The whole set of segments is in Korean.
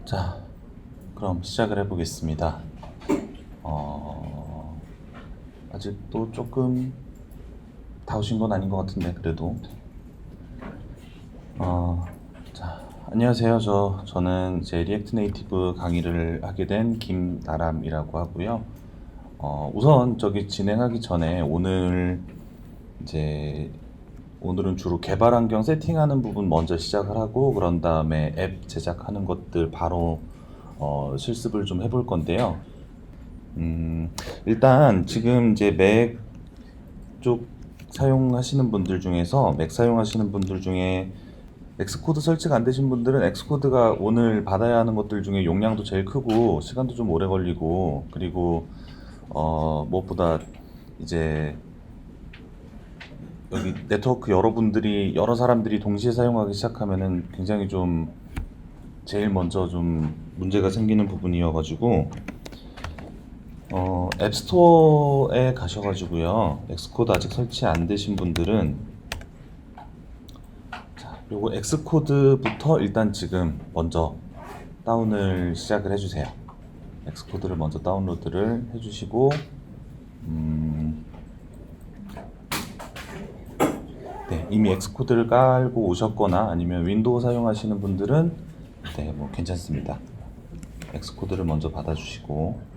자, 그럼 시작을 해보겠습니다. 아직도 조금 다 오신 건 아닌 것 같은데 그래도 자, 안녕하세요. 저는 이제 리액트 네이티브 강의를 하게 된 김나람이라고 하고요. 우선 저기 진행하기 전에 오늘은 주로 개발 환경 세팅하는 부분 먼저 시작을 하고 그런 다음에 앱 제작하는 것들 바로 실습을 좀 해볼 건데요. 일단 지금 이제 맥 쪽 사용하시는 분들 중에서 맥 사용하시는 분들 중에 엑스코드 설치가 안 되신 분들은 엑스코드가 오늘 받아야 하는 것들 중에 용량도 제일 크고 시간도 좀 오래 걸리고 그리고 무엇보다 이제 여기 네트워크 여러 사람들이 동시에 사용하기 시작하면은 굉장히 좀 제일 먼저 좀 문제가 생기는 부분이어가지고 앱스토어에 가셔가지고요. 엑스코드 아직 설치 안 되신 분들은 자, 요거 엑스코드부터 일단 지금 먼저 다운을 시작을 해주세요. 엑스코드를 먼저 다운로드를 해주시고 네, 이미 엑스코드를 깔고 오셨거나 아니면 윈도우 사용하시는 분들은 네, 뭐 괜찮습니다. 엑스코드를 먼저 받아주시고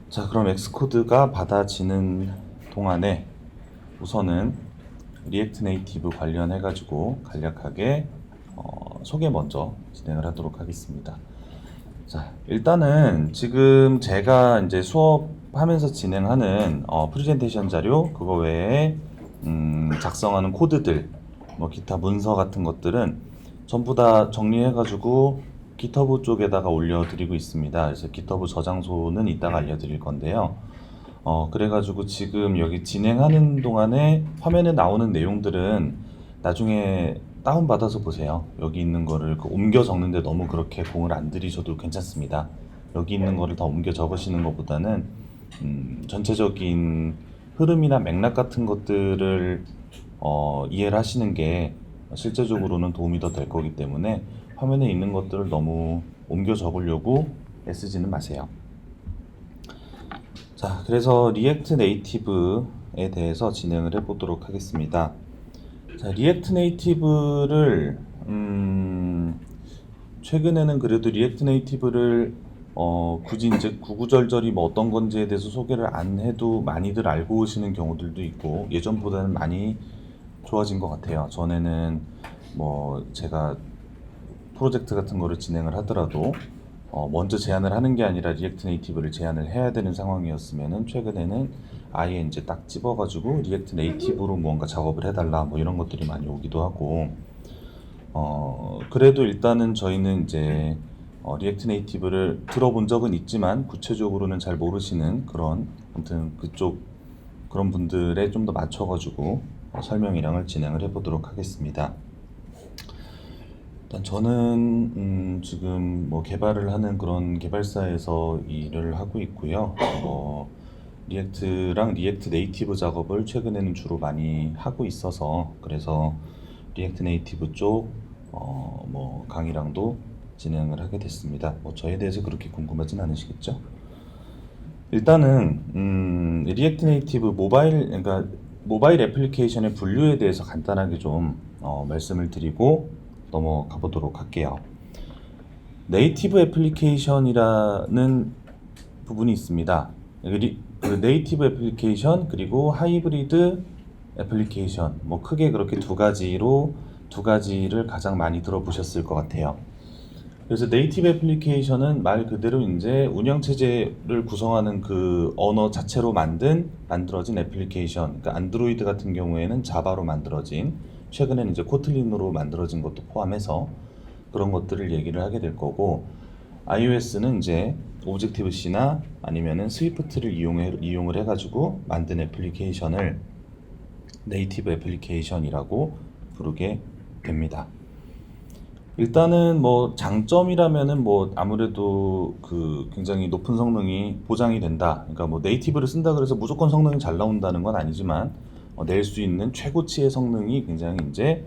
자, 그럼 엑스코드가 받아지는 동안에 우선은 리액트 네이티브 관련해 가지고 간략하게 소개 먼저 진행을 하도록 하겠습니다. 자, 일단은 지금 제가 이제 수업하면서 진행하는 프레젠테이션 자료 그거 외에 작성하는 코드들 뭐 기타 문서 같은 것들은 전부 다 정리해 가지고 기터브 쪽에다가 올려드리고 있습니다. 그래서 기터브 저장소는 이따가 알려드릴 건데요. 그래가지고 지금 여기 진행하는 동안에 화면에 나오는 내용들은 나중에 다운받아서 보세요. 여기 있는 거를 옮겨 적는데 너무 그렇게 공을 안 들이셔도 괜찮습니다. 여기 있는 거를 다 옮겨 적으시는 것보다는 전체적인 흐름이나 맥락 같은 것들을 이해를 하시는 게 실제적으로는 도움이 더 될 거기 때문에 화면에 있는 것들을 너무 옮겨 적으려고 애쓰지는 마세요. 자, 그래서 리액트 네이티브에 대해서 진행을 해보도록 하겠습니다. 자, 리액트 네이티브를 최근에는 그래도 리액트 네이티브를 굳이 이제 구구절절히 뭐 어떤 건지에 대해서 소개를 안 해도 많이들 알고 오시는 경우들도 있고 예전보다는 많이 좋아진 것 같아요. 전에는 뭐 제가 프로젝트 같은 거를 진행을 하더라도 먼저 제안을 하는 게 아니라 리액트 네이티브를 제안을 해야 되는 상황이었으면은 최근에는 아예 이제 딱 집어가지고 리액트 네이티브로 무언가 작업을 해달라 뭐 이런 것들이 많이 오기도 하고 그래도 일단은 저희는 이제 리액트 네이티브를 들어본 적은 있지만 구체적으로는 잘 모르시는 그런 아무튼 그쪽 그런 분들에 좀 더 맞춰가지고 설명이랑을 진행을 해보도록 하겠습니다. 일단 저는 지금 뭐 개발을 하는 그런 개발사에서 일을 하고 있고요. 리액트랑 리액트 네이티브 작업을 최근에는 주로 많이 하고 있어서 그래서 리액트 네이티브 쪽 뭐 강의랑도 진행을 하게 됐습니다. 뭐 저에 대해서 그렇게 궁금하진 않으시겠죠? 일단은 리액트 네이티브 그러니까 모바일 애플리케이션의 분류에 대해서 간단하게 좀 말씀을 드리고 넘어가 보도록 할게요. 네이티브 애플리케이션이라는 부분이 있습니다. 그 네이티브 애플리케이션 그리고 하이브리드 애플리케이션 뭐 크게 그렇게 두 가지를 가장 많이 들어보셨을 것 같아요. 그래서 네이티브 애플리케이션은 말 그대로 이제 운영체제를 구성하는 그 언어 자체로 만들어진 애플리케이션. 그러니까 안드로이드 같은 경우에는 자바로 만들어진, 최근에는 이제 코틀린으로 만들어진 것도 포함해서 그런 것들을 얘기를 하게 될 거고, iOS는 이제 오브젝티브 C나 아니면은 스위프트를 이용을 해가지고 만든 애플리케이션을 네이티브 애플리케이션이라고 부르게 됩니다. 일단은 뭐 장점이라면은 뭐 아무래도 그 굉장히 높은 성능이 보장이 된다. 그러니까 뭐 네이티브를 쓴다 그래서 무조건 성능이 잘 나온다는 건 아니지만 낼 수 있는 최고치의 성능이 굉장히 이제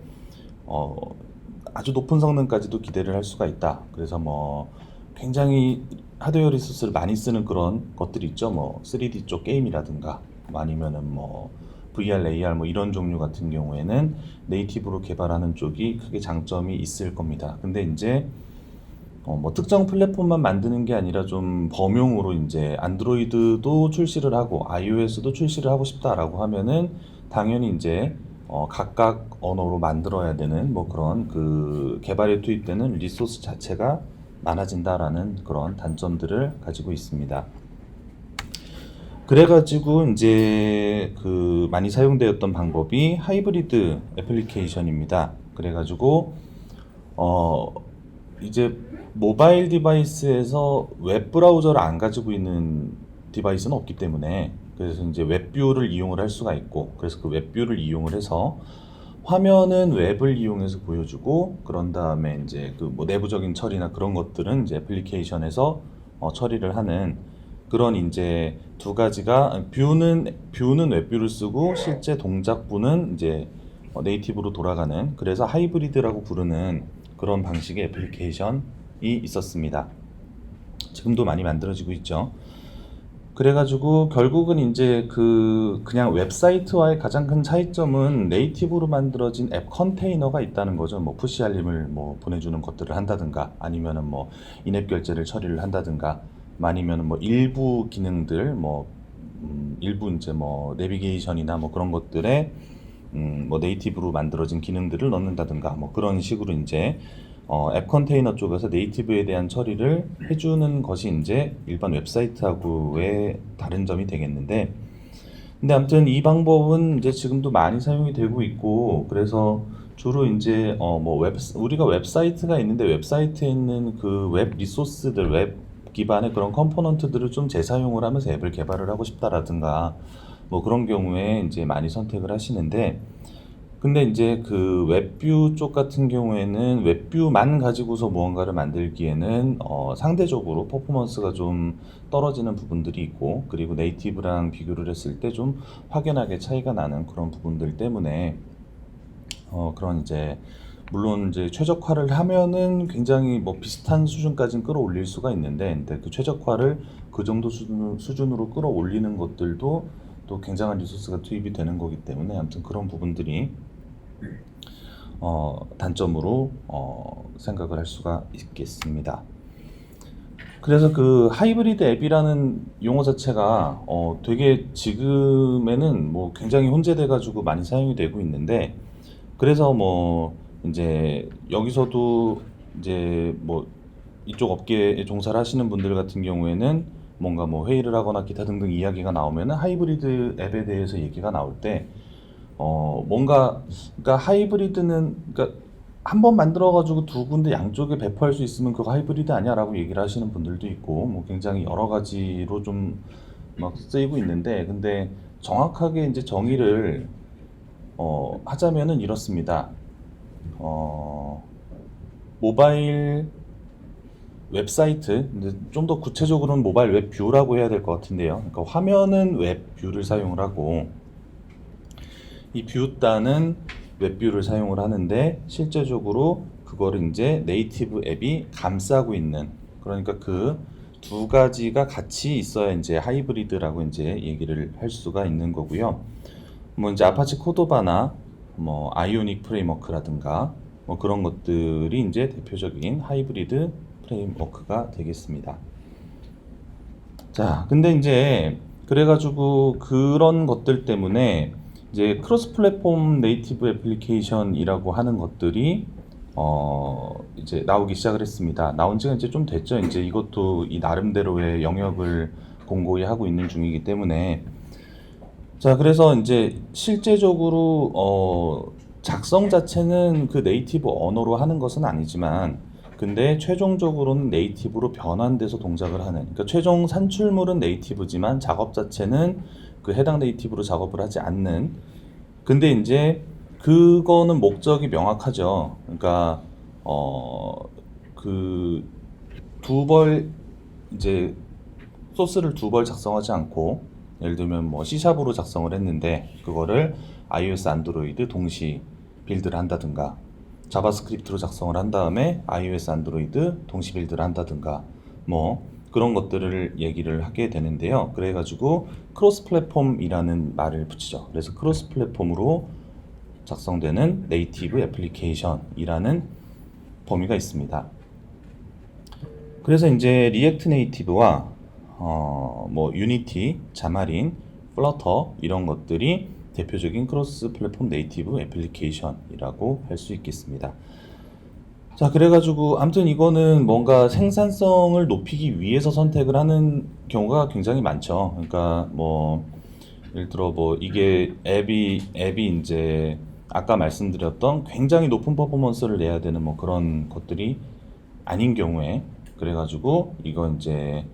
아주 높은 성능까지도 기대를 할 수가 있다. 그래서 뭐 굉장히 하드웨어 리소스를 많이 쓰는 그런 것들이 있죠. 뭐 3D 쪽 게임이라든가 뭐 아니면은 뭐 VR, AR 뭐 이런 종류 같은 경우에는 네이티브로 개발하는 쪽이 크게 장점이 있을 겁니다. 근데 이제 뭐 특정 플랫폼만 만드는 게 아니라 좀 범용으로 이제 안드로이드도 출시를 하고 iOS도 출시를 하고 싶다라고 하면은 당연히 이제 각각 언어로 만들어야 되는 뭐 그런 그 개발에 투입되는 리소스 자체가 많아진다라는 그런 단점들을 가지고 있습니다. 그래가지고 이제 그 많이 사용되었던 방법이 하이브리드 애플리케이션입니다. 그래가지고 어 이제 모바일 디바이스에서 웹 브라우저를 안 가지고 있는 디바이스는 없기 때문에 그래서 이제 웹뷰를 이용을 할 수가 있고 그래서 그 웹뷰를 이용을 해서 화면은 웹을 이용해서 보여주고 그런 다음에 이제 그 뭐 내부적인 처리나 그런 것들은 이제 애플리케이션에서 처리를 하는 그런 이제 두 가지가 뷰는 웹뷰를 쓰고 실제 동작부는 이제 네이티브로 돌아가는 그래서 하이브리드라고 부르는 그런 방식의 애플리케이션이 있었습니다. 지금도 많이 만들어지고 있죠. 그래가지고 결국은 이제 그냥 웹사이트와의 가장 큰 차이점은 네이티브로 만들어진 앱 컨테이너가 있다는 거죠. 뭐 푸시 알림을 뭐 보내주는 것들을 한다든가 아니면은 뭐 인앱 결제를 처리를 한다든가 아니면은 뭐 일부 기능들 뭐 일부 이제 뭐 내비게이션이나 뭐 그런 것들에 뭐 네이티브로 만들어진 기능들을 넣는다든가 뭐 그런 식으로 이제 앱 컨테이너 쪽에서 네이티브에 대한 처리를 해주는 것이 이제 일반 웹사이트하고의 다른 점이 되겠는데, 근데 아무튼 이 방법은 이제 지금도 많이 사용이 되고 있고, 그래서 주로 이제 뭐 우리가 웹사이트가 있는데 웹사이트에 있는 그 웹 리소스들, 웹 기반의 그런 컴포넌트들을 좀 재사용을 하면서 앱을 개발을 하고 싶다라든가 뭐 그런 경우에 이제 많이 선택을 하시는데, 근데 이제 그 웹뷰 쪽 같은 경우에는 웹뷰만 가지고서 무언가를 만들기에는 상대적으로 퍼포먼스가 좀 떨어지는 부분들이 있고 그리고 네이티브랑 비교를 했을 때 좀 확연하게 차이가 나는 그런 부분들 때문에 그런 이제 물론 이제 최적화를 하면은 굉장히 뭐 비슷한 수준까지는 끌어올릴 수가 있는데 근데 그 최적화를 그 정도 수준으로 끌어올리는 것들도 또 굉장한 리소스가 투입이 되는 거기 때문에 아무튼 그런 부분들이 단점으로 생각을 할 수가 있겠습니다. 그래서 그 하이브리드 앱이라는 용어 자체가 되게 지금에는 뭐 굉장히 혼재돼 가지고 많이 사용이 되고 있는데 그래서 뭐 이제 여기서도 이제 뭐 이쪽 업계에 종사를 하시는 분들 같은 경우에는 뭔가 뭐 회의를 하거나 기타 등등 이야기가 나오면은 하이브리드 앱에 대해서 얘기가 나올 때 뭔가 그러니까 하이브리드는 그러니까 한 번 만들어 가지고 두 군데 양쪽에 배포할 수 있으면 그거 하이브리드 아니야라고 얘기를 하시는 분들도 있고 뭐 굉장히 여러 가지로 좀 막 쓰이고 있는데 근데 정확하게 이제 정의를 하자면은 이렇습니다. 모바일 웹사이트, 좀 더 구체적으로는 모바일 웹뷰라고 해야 될 것 같은데요. 그러니까 화면은 웹뷰를 사용을 하고 이 뷰단은 웹뷰를 사용을 하는데 실제적으로 그거를 이제 네이티브 앱이 감싸고 있는 그러니까 그 두 가지가 같이 있어야 이제 하이브리드라고 이제 얘기를 할 수가 있는 거고요. 뭐 이제 아파치 코도바나 뭐 아이오닉 프레임워크라든가 뭐 그런 것들이 이제 대표적인 하이브리드 프레임워크가 되겠습니다. 자, 근데 이제 그래가지고 그런 것들 때문에 이제 크로스 플랫폼 네이티브 애플리케이션이라고 하는 것들이 이제 나오기 시작을 했습니다. 나온 지가 이제 좀 됐죠. 이제 이것도 이 나름대로의 영역을 공고히 하고 있는 중이기 때문에 자, 그래서 이제 실제적으로 작성 자체는 그 네이티브 언어로 하는 것은 아니지만 근데 최종적으로는 네이티브로 변환돼서 동작을 하는 그러니까 최종 산출물은 네이티브지만 작업 자체는 그 해당 네이티브로 작업을 하지 않는 근데 이제 그거는 목적이 명확하죠. 그러니까 그 두 벌 이제 소스를 두 벌 작성하지 않고 예를 들면 뭐 C샵으로 작성을 했는데 그거를 iOS, 안드로이드 동시 빌드를 한다든가, 자바스크립트로 작성을 한 다음에 iOS, 안드로이드 동시 빌드를 한다든가, 뭐 그런 것들을 얘기를 하게 되는데요. 그래가지고 크로스 플랫폼이라는 말을 붙이죠. 그래서 크로스 플랫폼으로 작성되는 네이티브 애플리케이션이라는 범위가 있습니다. 그래서 이제 리액트 네이티브와 뭐 유니티, 자마린, 플러터 이런 것들이 대표적인 크로스 플랫폼 네이티브 애플리케이션이라고 할 수 있겠습니다. 자, 그래가지고 아무튼 이거는 뭔가 생산성을 높이기 위해서 선택을 하는 경우가 굉장히 많죠. 그러니까 뭐 예를 들어 뭐 이게 앱이 이제 아까 말씀드렸던 굉장히 높은 퍼포먼스를 내야 되는 뭐 그런 것들이 아닌 경우에, 그래가지고 이건 이제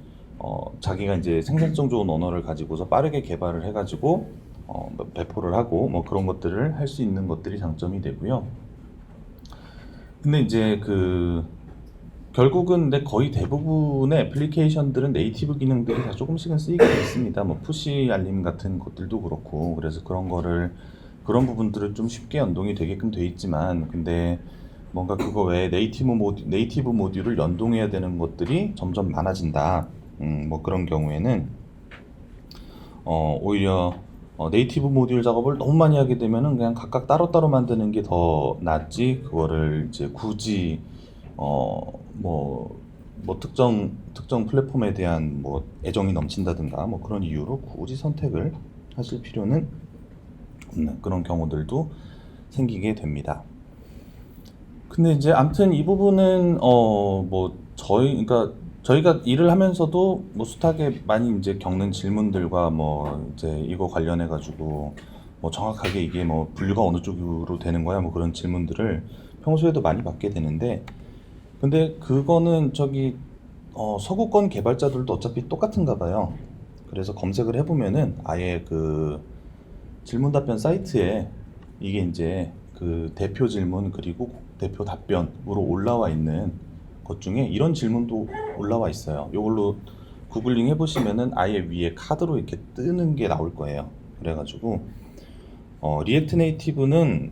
자기가 이제 생산성 좋은 언어를 가지고서 빠르게 개발을 해가지고 뭐 배포를 하고 뭐 그런 것들을 할 수 있는 것들이 장점이 되고요. 근데 이제 결국은 근데 거의 대부분의 애플리케이션들은 네이티브 기능들이 다 조금씩은 쓰이게 돼 있습니다. 뭐 푸시 알림 같은 것들도 그렇고, 그래서 그런 부분들은 좀 쉽게 연동이 되게끔 돼 있지만, 근데 뭔가 그거 외에 네이티브 모듈을 연동해야 되는 것들이 점점 많아진다. 뭐 그런 경우에는 오히려 네이티브 모듈 작업을 너무 많이 하게 되면은 그냥 각각 따로따로 만드는 게 더 낫지, 그거를 이제 굳이 뭐 특정 플랫폼에 대한 뭐 애정이 넘친다든가 뭐 그런 이유로 굳이 선택을 하실 필요는 없는 그런 경우들도 생기게 됩니다. 근데 이제 아무튼 이 부분은 뭐 그러니까 저희가 일을 하면서도 뭐 숱하게 많이 이제 겪는 질문들과 뭐 이제 이거 관련해 가지고 뭐 정확하게 이게 뭐 분류가 어느 쪽으로 되는 거야 뭐 그런 질문들을 평소에도 많이 받게 되는데, 근데 그거는 서구권 개발자들도 어차피 똑같은가 봐요. 그래서 검색을 해보면은 아예 질문 답변 사이트에 이게 이제 대표 질문 그리고 대표 답변으로 올라와 있는 것 중에 이런 질문도 올라와 있어요. 이걸로 구글링 해보시면은 아예 위에 카드로 이렇게 뜨는 게 나올 거예요. 그래가지고 리액트 네이티브는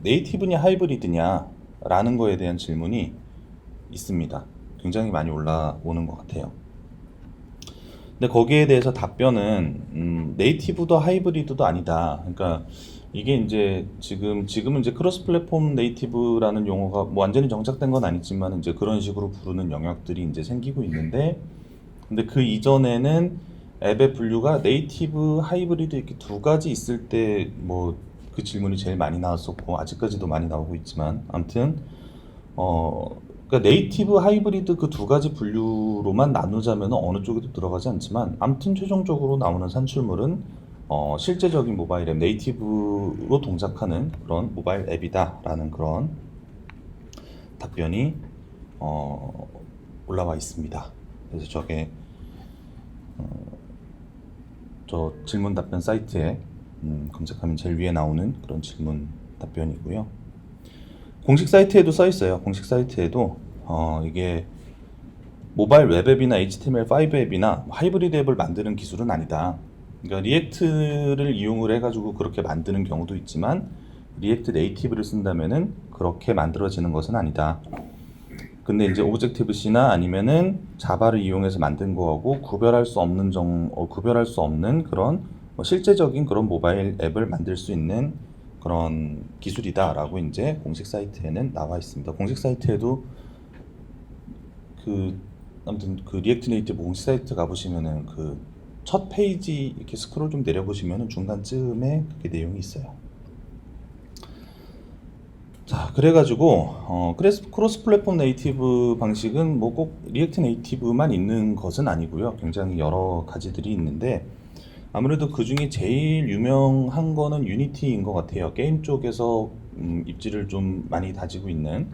네이티브냐 하이브리드냐 라는 거에 대한 질문이 있습니다. 굉장히 많이 올라오는 것 같아요. 근데 거기에 대해서 답변은 네이티브도 하이브리드도 아니다. 그러니까 이게 이제 지금은 이제 크로스 플랫폼 네이티브라는 용어가 뭐 완전히 정착된 건 아니지만 이제 그런 식으로 부르는 영역들이 이제 생기고 있는데, 근데 그 이전에는 앱의 분류가 네이티브, 하이브리드 이렇게 두 가지 있을 때 뭐 그 질문이 제일 많이 나왔었고 아직까지도 많이 나오고 있지만, 아무튼 그러니까 네이티브, 하이브리드 그 두 가지 분류로만 나누자면 어느 쪽에도 들어가지 않지만, 아무튼 최종적으로 나오는 산출물은 실제적인 모바일 앱, 네이티브로 동작하는 그런 모바일 앱이다라는 그런 답변이 올라와 있습니다. 그래서 저 질문 답변 사이트에 검색하면 제일 위에 나오는 그런 질문 답변이고요. 공식 사이트에도 써 있어요. 공식 사이트에도 이게 모바일 웹앱이나 HTML5 앱이나 하이브리드 앱을 만드는 기술은 아니다. 그러니까 리액트를 이용을 해가지고 그렇게 만드는 경우도 있지만 리액트 네이티브를 쓴다면은 그렇게 만들어지는 것은 아니다. 근데 이제 오브젝티브 C나 아니면은 자바를 이용해서 만든 거하고 구별할 수 없는 그런 실제적인 그런 모바일 앱을 만들 수 있는 그런 기술이다라고 이제 공식 사이트에는 나와 있습니다. 공식 사이트에도 아무튼 리액트 네이티브 공식 사이트 가보시면은 첫 페이지 이렇게 스크롤 좀 내려보시면은 중간쯤에 그게 내용이 있어요. 자, 그래가지고 크로스 플랫폼 네이티브 방식은 뭐 꼭 리액트 네이티브만 있는 것은 아니고요. 굉장히 여러 가지들이 있는데 아무래도 그 중에 제일 유명한 거는 유니티인 것 같아요. 게임 쪽에서 입지를 좀 많이 다지고 있는.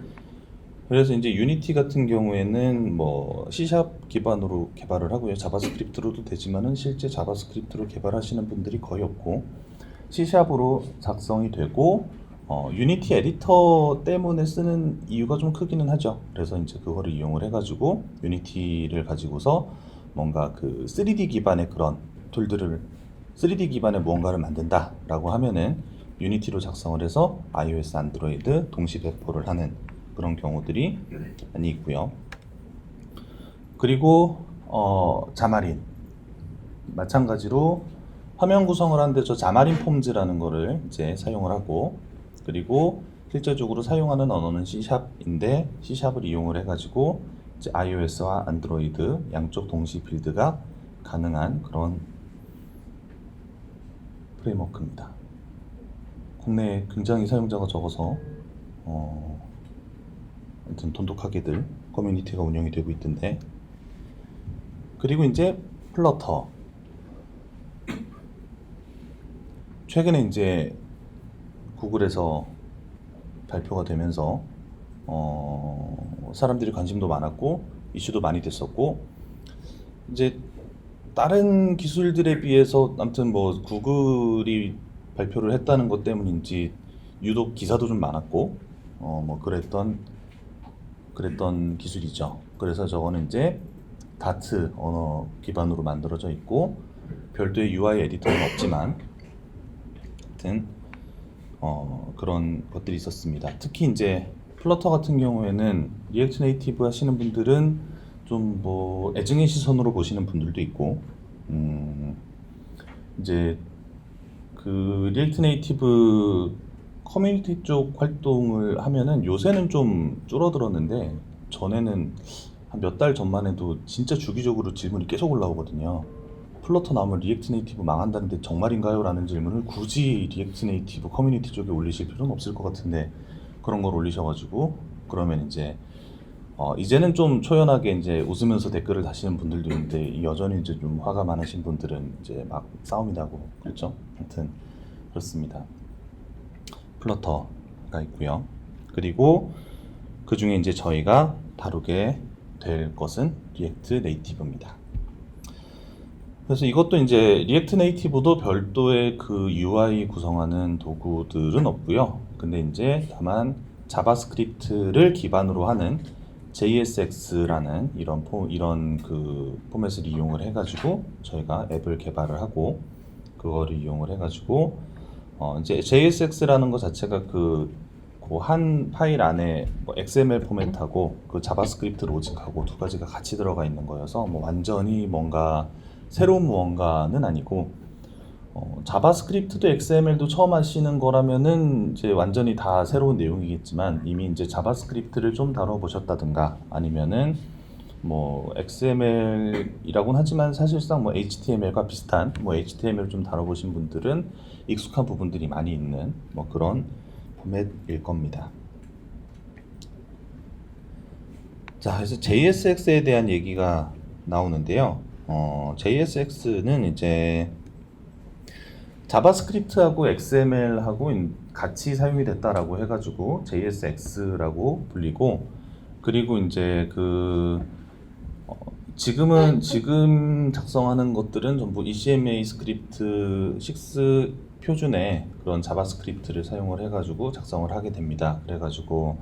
그래서 이제 유니티 같은 경우에는 뭐 C# 기반으로 개발을 하고요. 자바스크립트로도 되지만은 실제 자바스크립트로 개발하시는 분들이 거의 없고 C#으로 작성이 되고 유니티 에디터 때문에 쓰는 이유가 좀 크기는 하죠. 그래서 이제 그거를 이용을 해가지고 유니티를 가지고서 뭔가 3D 기반의 그런 툴들을 3D 기반의 무언가를 만든다라고 하면은 유니티로 작성을 해서 iOS, 안드로이드 동시 배포를 하는 그런 경우들이 많이 있고요. 그리고 자마린 마찬가지로 화면 구성을 하는데 저 자마린 폼즈라는 거를 이제 사용을 하고, 그리고 실제적으로 사용하는 언어는 C샵인데 C샵을 이용을 해가지고 이제 iOS와 안드로이드 양쪽 동시 빌드가 가능한 그런 프레임워크입니다. 국내에 굉장히 사용자가 적어서 아무튼 돈독하게들 커뮤니티가 운영이 되고 있던데, 그리고 이제 플러터, 최근에 이제 구글에서 발표가 되면서 사람들이 관심도 많았고 이슈도 많이 됐었고, 이제 다른 기술들에 비해서 아무튼 뭐 구글이 발표를 했다는 것 때문인지 유독 기사도 좀 많았고 뭐 그랬던 기술이죠. 그래서 저거는 이제 다트 언어 기반으로 만들어져 있고 별도의 UI 에디터는 없지만 하여튼 그런 것들이 있었습니다. 특히 이제 플러터 같은 경우에는 리액트 네이티브 하시는 분들은 좀 뭐 애증의 시선으로 보시는 분들도 있고, 이제 그 리액트 네이티브 커뮤니티 쪽 활동을 하면은 요새는 좀 줄어들었는데, 전에는 한 몇 달 전만 해도 진짜 주기적으로 질문이 계속 올라오거든요. 플러터 나오면 리액트 네이티브 망한다는데 정말인가요? 라는 질문을 굳이 리액트 네이티브 커뮤니티 쪽에 올리실 필요는 없을 것 같은데 그런 걸 올리셔가지고, 그러면 이제 이제는 좀 초연하게 이제 웃으면서 댓글을 다시는 분들도 있는데, 여전히 이제 좀 화가 많으신 분들은 이제 막 싸움이 나고 그렇죠. 하여튼 그렇습니다. 플러터가 있고요. 그리고 그 중에 이제 저희가 다루게 될 것은 리액트 네이티브입니다. 그래서 이것도 이제 리액트 네이티브도 별도의 그 UI 구성하는 도구들은 없고요. 근데 이제 다만 자바스크립트를 기반으로 하는 JSX라는 이런 그 포맷을 이용을 해가지고 저희가 앱을 개발을 하고, 그거를 이용을 해가지고 이제 JSX라는 것 자체가 그 한 파일 안에 뭐 XML 포맷하고 그 자바스크립트 로직하고 두 가지가 같이 들어가 있는 거여서 뭐 완전히 뭔가 새로운 무언가는 아니고, 자바스크립트도 XML도 처음 하시는 거라면은 이제 완전히 다 새로운 내용이겠지만, 이미 이제 자바스크립트를 좀 다뤄보셨다든가 아니면은 뭐 XML이라고는 하지만 사실상 뭐 HTML과 비슷한 뭐 HTML 좀 다뤄보신 분들은 익숙한 부분들이 많이 있는 뭐 그런 포맷일 겁니다. 자, 그래서 JSX에 대한 얘기가 나오는데요. JSX는 이제 자바스크립트하고 XML하고 같이 사용이 됐다라고 해가지고 JSX라고 불리고, 그리고 이제 지금 작성하는 것들은 전부 ECMA 스크립트 6 표준의 그런 자바스크립트를 사용을 해가지고 작성을 하게 됩니다. 그래가지고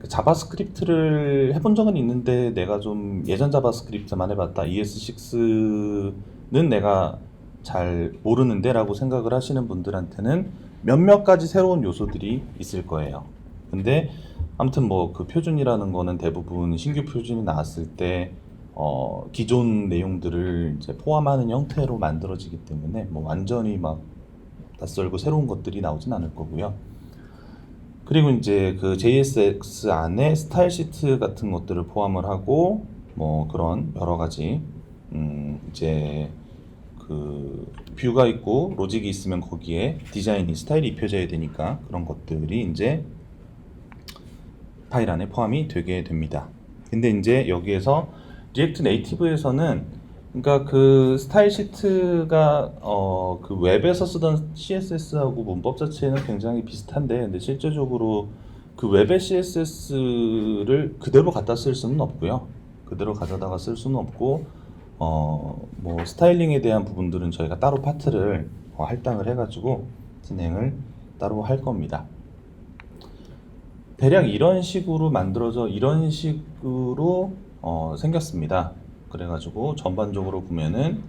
자바스크립트를 해본 적은 있는데 내가 좀 예전 자바스크립트만 해봤다, ES6는 내가 잘 모르는데 라고 생각을 하시는 분들한테는 몇몇 가지 새로운 요소들이 있을 거예요. 근데 아무튼 뭐 그 표준이라는 거는 대부분 신규 표준이 나왔을 때 기존 내용들을 이제 포함하는 형태로 만들어지기 때문에 뭐 완전히 막 낯설고 새로운 것들이 나오진 않을 거고요. 그리고 이제 그 JSX 안에 스타일 시트 같은 것들을 포함을 하고 뭐 그런 여러 가지 이제 그 뷰가 있고 로직이 있으면 거기에 디자인이 스타일이 입혀져야 되니까 그런 것들이 이제 파일 안에 포함이 되게 됩니다. 근데 이제 여기에서 리액트 네이티브에서는 그러니까 그 스타일 시트가 그 웹에서 쓰던 CSS하고 문법 자체는 굉장히 비슷한데, 근데 실제적으로 그 웹의 CSS를 그대로 갖다 쓸 수는 없고요. 그대로 가져다가 쓸 수는 없고 뭐 스타일링에 대한 부분들은 저희가 따로 파트를 할당을 해가지고 진행을 따로 할 겁니다. 대략 이런 식으로 만들어져 이런 식으로 생겼습니다. 그래가지고 전반적으로 보면은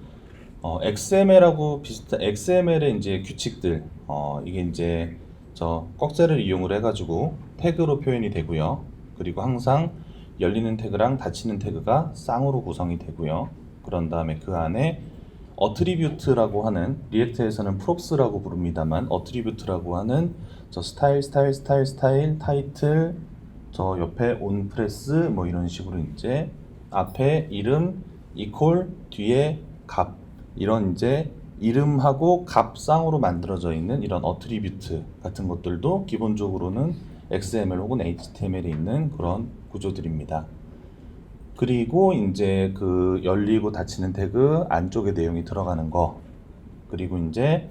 XML하고 비슷한 XML의 이제 규칙들, 이게 이제 저 꺽쇠를 이용을 해가지고 태그로 표현이 되고요. 그리고 항상 열리는 태그랑 닫히는 태그가 쌍으로 구성이 되고요. 그런 다음에 그 안에 어트리뷰트라고 하는, 리액트에서는 프롭스라고 부릅니다만 어트리뷰트라고 하는 저 스타일, 타이틀, 저 옆에 온프레스 뭐 이런 식으로 이제 앞에 이름 이퀄 뒤에 값, 이런 이제 이름하고 값 쌍으로 만들어져 있는 이런 어트리뷰트 같은 것들도 기본적으로는 XML 혹은 HTML에 있는 그런 구조들입니다. 그리고 이제 그 열리고 닫히는 태그 안쪽에 내용이 들어가는 거, 그리고 이제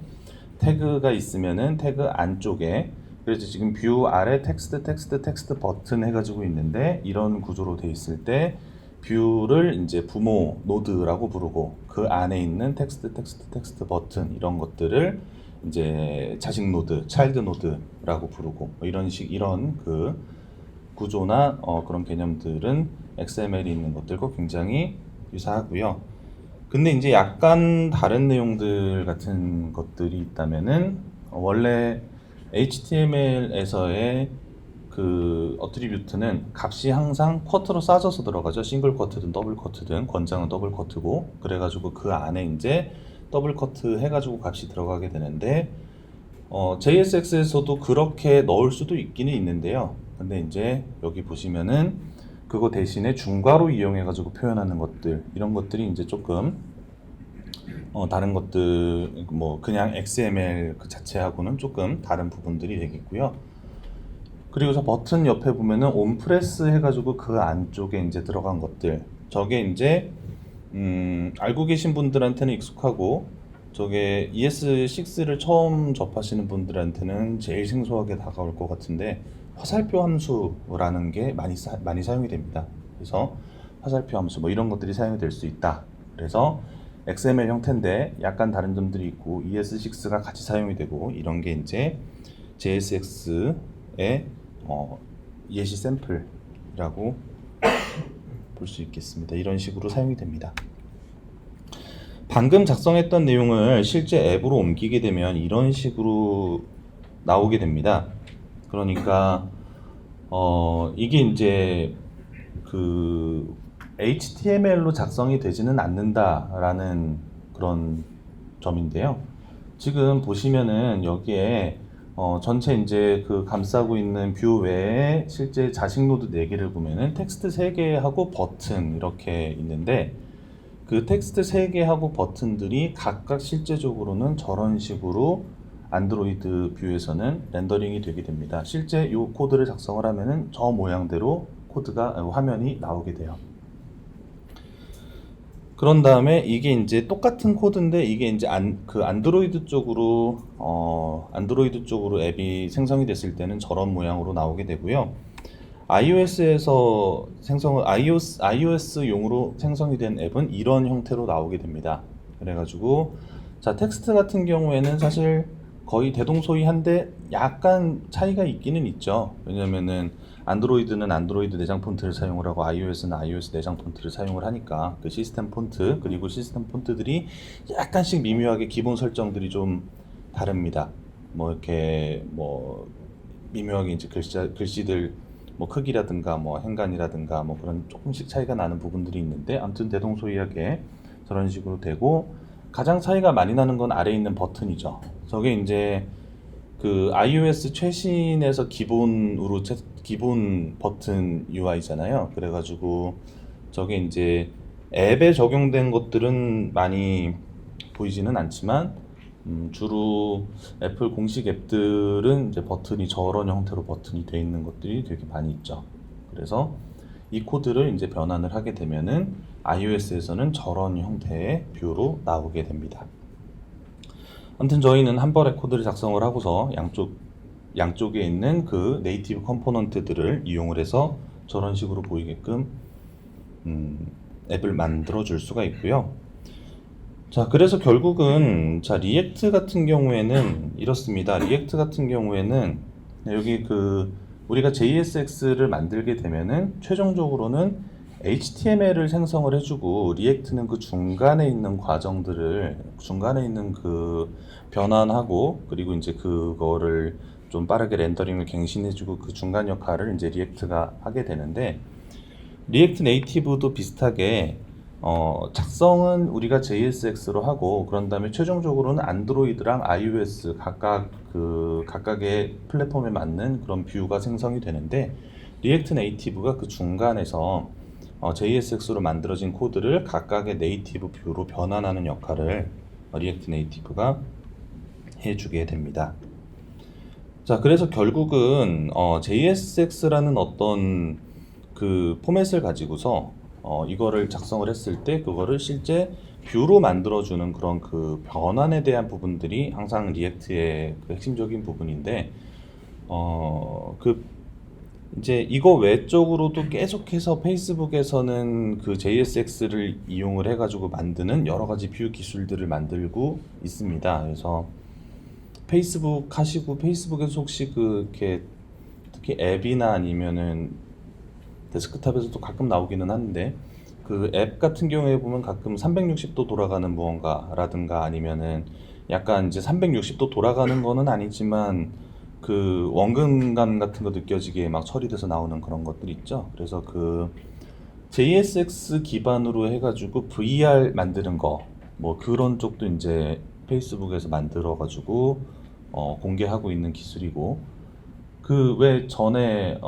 태그가 있으면은 태그 안쪽에, 그래서 지금 뷰 아래 텍스트 버튼 해가지고 있는데, 이런 구조로 돼 있을 때 뷰를 이제 부모 노드라고 부르고 그 안에 있는 텍스트 버튼 이런 것들을 이제 자식 노드, 차일드 노드라고 부르고, 뭐 이런 그 구조나 그런 개념들은 XML이 있는 것들과 굉장히 유사하고요. 근데 이제 약간 다른 내용들 같은 것들이 있다면은, 원래 HTML에서의 그 어트리뷰트는 값이 항상 쿼트로 싸져서 들어가죠. 싱글 쿼트든 더블 쿼트든, 권장은 더블 쿼트고, 그래가지고 그 안에 이제 더블 쿼트 해가지고 값이 들어가게 되는데, JSX에서도 그렇게 넣을 수도 있기는 있는데요. 근데 이제 여기 보시면은 그거 대신에 중괄호 이용해가지고 표현하는 것들, 이런 것들이 이제 조금 다른 것들, 뭐 그냥 XML 그 자체하고는 조금 다른 부분들이 되겠고요. 그리고 저 버튼 옆에 보면은 온프레스 해가지고 그 안쪽에 이제 들어간 것들, 저게 이제 알고 계신 분들한테는 익숙하고, 저게 ES6를 처음 접하시는 분들한테는 제일 생소하게 다가올 것 같은데, 화살표 함수라는 게 많이 사용이 됩니다. 그래서 화살표 함수 뭐 이런 것들이 사용이 될 수 있다. 그래서 XML 형태인데 약간 다른 점들이 있고 ES6가 같이 사용이 되고, 이런 게 이제 JSX의 예시 샘플이라고 볼 수 있겠습니다. 이런 식으로 사용이 됩니다. 방금 작성했던 내용을 실제 앱으로 옮기게 되면 이런 식으로 나오게 됩니다. 그러니까 이게 이제 그 HTML로 작성이 되지는 않는다라는 그런 점인데요. 지금 보시면은 여기에 전체 이제 그 감싸고 있는 뷰 외에 실제 자식 노드 4개를 보면은 텍스트 3개하고 버튼 이렇게 있는데, 그 텍스트 3개하고 버튼들이 각각 실제적으로는 저런 식으로 안드로이드 뷰에서는 렌더링이 되게 됩니다. 실제 이 코드를 작성을 하면은 저 모양대로 코드가 화면이 나오게 돼요. 그런 다음에 이게 이제 똑같은 코드인데, 이게 이제 안드로이드 쪽으로 앱이 생성이 됐을 때는 저런 모양으로 나오게 되고요. iOS에서 iOS용으로 생성이 된 앱은 이런 형태로 나오게 됩니다. 그래가지고 자, 텍스트 같은 경우에는 사실 거의 대동소이한데 약간 차이가 있기는 있죠. 왜냐면은 안드로이드는 안드로이드 내장 폰트를 사용을 하고 iOS는 iOS 내장 폰트를 사용을 하니까 그 시스템 폰트, 그리고 시스템 폰트들이 약간씩 미묘하게 기본 설정들이 좀 다릅니다. 뭐 이렇게 뭐 미묘하게 이제 글씨들 뭐 크기라든가 뭐 행간이라든가 뭐 그런 조금씩 차이가 나는 부분들이 있는데, 아무튼 대동소이하게 저런 식으로 되고, 가장 차이가 많이 나는 건 아래에 있는 버튼이죠. 저게 이제 그 iOS 최신에서 기본 버튼 UI잖아요. 그래가지고 저게 이제 앱에 적용된 것들은 많이 보이지는 않지만, 주로 애플 공식 앱들은 이제 버튼이 저런 형태로 버튼이 되어 있는 것들이 되게 많이 있죠. 그래서 이 코드를 이제 변환을 하게 되면은 iOS에서는 저런 형태의 뷰로 나오게 됩니다. 아무튼 저희는 한 번에 코드를 작성을 하고서 양쪽에 있는 그 네이티브 컴포넌트들을 이용을 해서 저런 식으로 보이게끔 앱을 만들어 줄 수가 있고요. 자, 그래서 결국은 리액트 같은 경우에는 이렇습니다. 리액트 같은 경우에는 여기 그 우리가 JSX를 만들게 되면은 최종적으로는 HTML을 생성을 해주고 리액트는 그 중간에 있는 과정들을 중간에 있는 그 변환하고 그리고 이제 그거를 좀 빠르게 렌더링을 갱신해주고 그 중간 역할을 이제 리액트가 하게 되는데 리액트 네이티브도 비슷하게 작성은 우리가 JSX로 하고 그런 다음에 최종적으로는 안드로이드랑 iOS 각각의 플랫폼에 맞는 그런 뷰가 생성이 되는데 리액트 네이티브가 그 중간에서 JSX로 만들어진 코드를 각각의 네이티브 뷰로 변환하는 역할을 리액트 네이티브가 해주게 됩니다. 자, 그래서 결국은 JSX라는 어떤 그 포맷을 가지고서 이거를 작성을 했을 때 그거를 실제 뷰로 만들어주는 그런 그 변환에 대한 부분들이 항상 리액트의 그 핵심적인 부분인데 그 이제 이거 외적으로도 계속해서 페이스북에서는 그 JSX를 이용을 해가지고 만드는 여러 가지 뷰 기술들을 만들고 있습니다. 그래서 페이스북 하시고 페이스북에서 혹시 그렇게 특히 앱이나 아니면은 데스크탑에서도 가끔 나오기는 하는데 그 앱 같은 경우에 보면 가끔 360도 돌아가는 무언가라든가 아니면은 약간 이제 360도 돌아가는 거는 아니지만 그 원근감 같은 거 느껴지게 막 처리돼서 나오는 그런 것들 있죠. 그래서 그 JSX 기반으로 해가지고 VR 만드는 거 뭐 그런 쪽도 이제 페이스북에서 만들어가지고 공개하고 있는 기술이고 그 왜 전에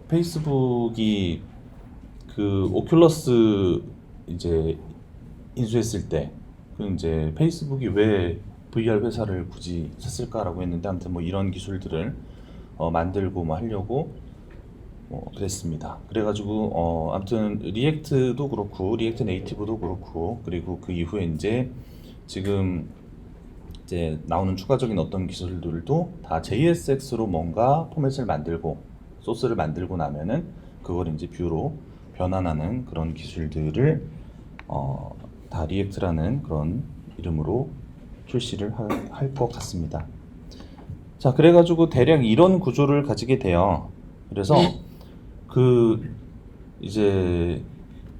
페이스북이 그 오큘러스 이제 인수했을 때 그 이제 페이스북이 왜 VR 회사를 굳이 샀을까라고 했는데 아무튼 뭐 이런 기술들을 만들고 뭐 하려고 그랬습니다. 그래가지고 아무튼 리액트도 그렇고 리액트 네이티브도 그렇고 그리고 그 이후에 이제 지금 이제 나오는 추가적인 어떤 기술들도 다 JSX로 뭔가 포맷을 만들고 소스를 만들고 나면은 그걸 이제 뷰로 변환하는 그런 기술들을 다 리액트라는 그런 이름으로 출시를 할 것 같습니다. 자, 그래가지고 대략 이런 구조를 가지게 돼요. 그래서 그 이제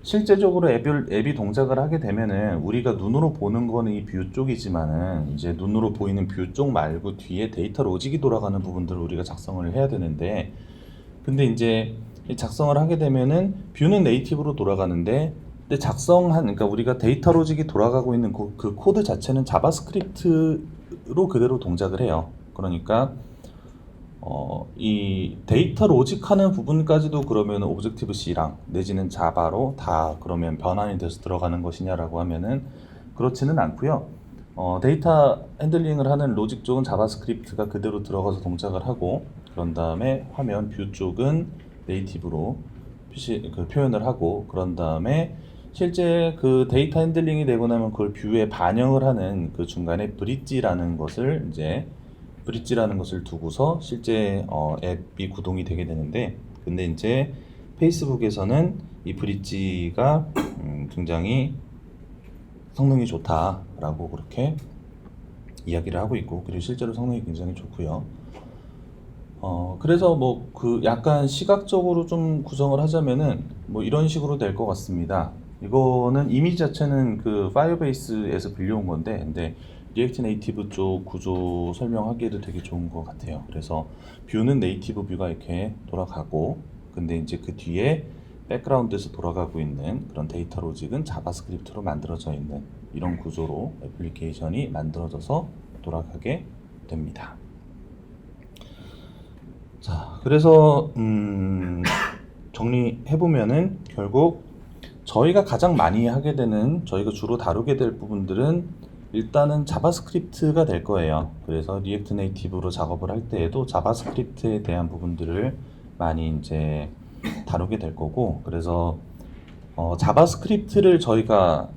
실제적으로 앱이 동작을 하게 되면은 우리가 눈으로 보는 거는 이 뷰 쪽이지만은 이제 눈으로 보이는 뷰 쪽 말고 뒤에 데이터 로직이 돌아가는 부분들을 우리가 작성을 해야 되는데 근데 이제 작성을 하게 되면은 뷰는 네이티브로 돌아가는데 근데 그러니까 우리가 데이터 로직이 돌아가고 있는 그 코드 자체는 자바스크립트로 그대로 동작을 해요. 그러니까 이 데이터 로직하는 부분까지도 그러면 오브젝티브 C랑 내지는 자바로 다 그러면 변환이 돼서 들어가는 것이냐라고 하면은 그렇지는 않고요. 데이터 핸들링을 하는 로직 쪽은 자바스크립트가 그대로 들어가서 동작을 하고 그런 다음에 화면 뷰 쪽은 네이티브로 표현을 하고 그런 다음에 실제 그 데이터 핸들링이 되고 나면 그걸 뷰에 반영을 하는 그 중간에 브릿지라는 것을 두고서 실제 앱이 구동이 되게 되는데 근데 이제 페이스북에서는 이 브릿지가 굉장히 성능이 좋다라고 그렇게 이야기를 하고 있고 그리고 실제로 성능이 굉장히 좋고요. 그래서 뭐 그 약간 시각적으로 좀 구성을 하자면은 뭐 이런 식으로 될 것 같습니다. 이거는 이미지 자체는 그 파이어베이스에서 빌려온 건데 근데 리액트 네이티브 쪽 구조 설명하기에도 되게 좋은 것 같아요. 그래서 뷰는 네이티브 뷰가 이렇게 돌아가고 근데 이제 그 뒤에 백그라운드에서 돌아가고 있는 그런 데이터 로직은 자바스크립트로 만들어져 있는 이런 구조로 애플리케이션이 만들어져서 돌아가게 됩니다. 자, 그래서 정리해보면은 결국 저희가 가장 많이 하게 되는 저희가 주로 다루게 될 부분들은 일단은 자바스크립트가 될 거예요. 그래서 리액트 네이티브로 작업을 할 때에도 자바스크립트에 대한 부분들을 많이 이제 다루게 될 거고 그래서 자바스크립트를 저희가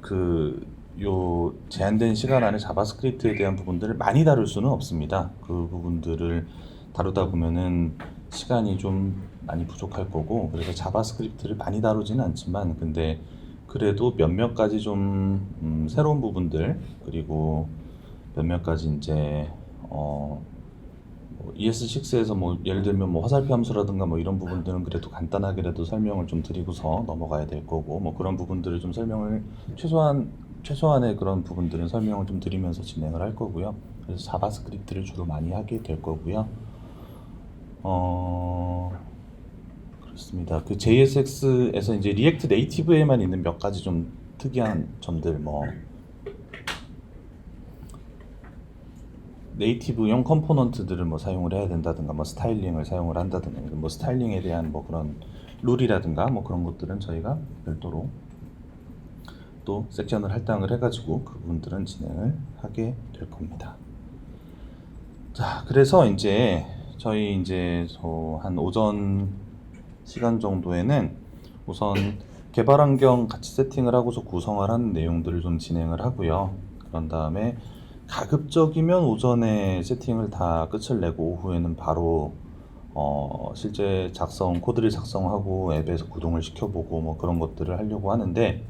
요 제한된 시간 안에 자바스크립트에 대한 부분들을 많이 다룰 수는 없습니다. 그 부분들을 다루다 보면은 시간이 좀 많이 부족할 거고 그래서 자바스크립트를 많이 다루지는 않지만 근데 그래도 몇몇 가지 좀 새로운 부분들 그리고 몇몇 가지 이제 뭐 ES6에서 뭐 예를 들면 뭐 화살표 함수라든가 뭐 이런 부분들은 그래도 간단하게라도 설명을 좀 드리고서 넘어가야 될 거고, 뭐 그런 부분들을 좀 설명을 최소한의 그런 부분들은 설명을 좀 드리면서 진행을 할 거고요. 그래서 자바스크립트를 주로 많이 하게 될 거고요. 그렇습니다. 그 JSX에서 이제 리액트 네이티브에만 있는 몇 가지 좀 특이한 점들, 뭐 네이티브용 컴포넌트들을 뭐 사용을 해야 된다든가, 뭐 스타일링을 사용을 한다든가, 뭐 스타일링에 대한 뭐 그런 룰이라든가 뭐 그런 것들은 저희가 별도로 또 섹션을 할당을 해가지고 그 부분들은 진행을 하게 될 겁니다. 자, 그래서 이제 저희 이제 한 오전 시간 정도에는 우선 개발 환경 같이 세팅을 하고서 구성을 하는 내용들을 좀 진행을 하고요. 그런 다음에 가급적이면 오전에 세팅을 다 끝을 내고 오후에는 바로 실제 코드를 작성하고 앱에서 구동을 시켜보고 뭐 그런 것들을 하려고 하는데,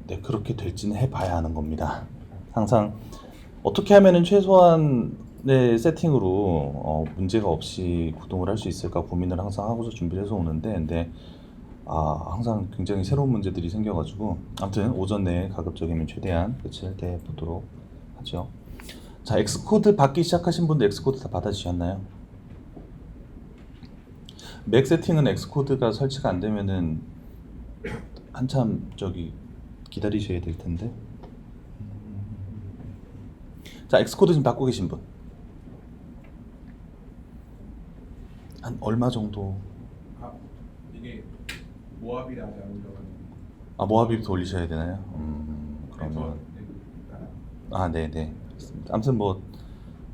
네, 그렇게 될지는 해봐야 하는 겁니다. 항상 어떻게 하면은 최소한의 세팅으로 문제가 없이 구동을 할 수 있을까 고민을 항상 하고서 준비를 해서 오는데, 근데 항상 굉장히 새로운 문제들이 생겨가지고, 아무튼 오전 내에 가급적이면 최대한 끝을 내보도록 하죠. 자, 엑스코드 받기 시작하신 분들 엑스코드 다 받아주셨나요? 맥 세팅은 엑스코드가 설치가 안 되면은 한참 기다리셔야 될 텐데. 자, 엑스코드 지금 받고 계신 분. 한 얼마 정도? 이게 모아비를 아직 안 올려가지고. 모아비부터 올리셔야 되나요? 그러면 네네. 그렇습니다. 아무튼 뭐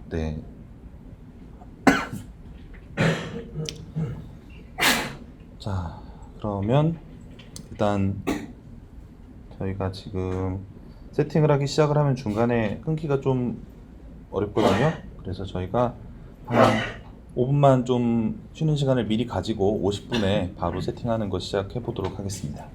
네. 자, 그러면 일단 저희가 지금 세팅을 하기 시작을 하면 중간에 끊기가 좀 어렵거든요. 그래서 저희가 한 5분만 좀 쉬는 시간을 미리 가지고 50분에 바로 세팅하는 거 시작해 보도록 하겠습니다.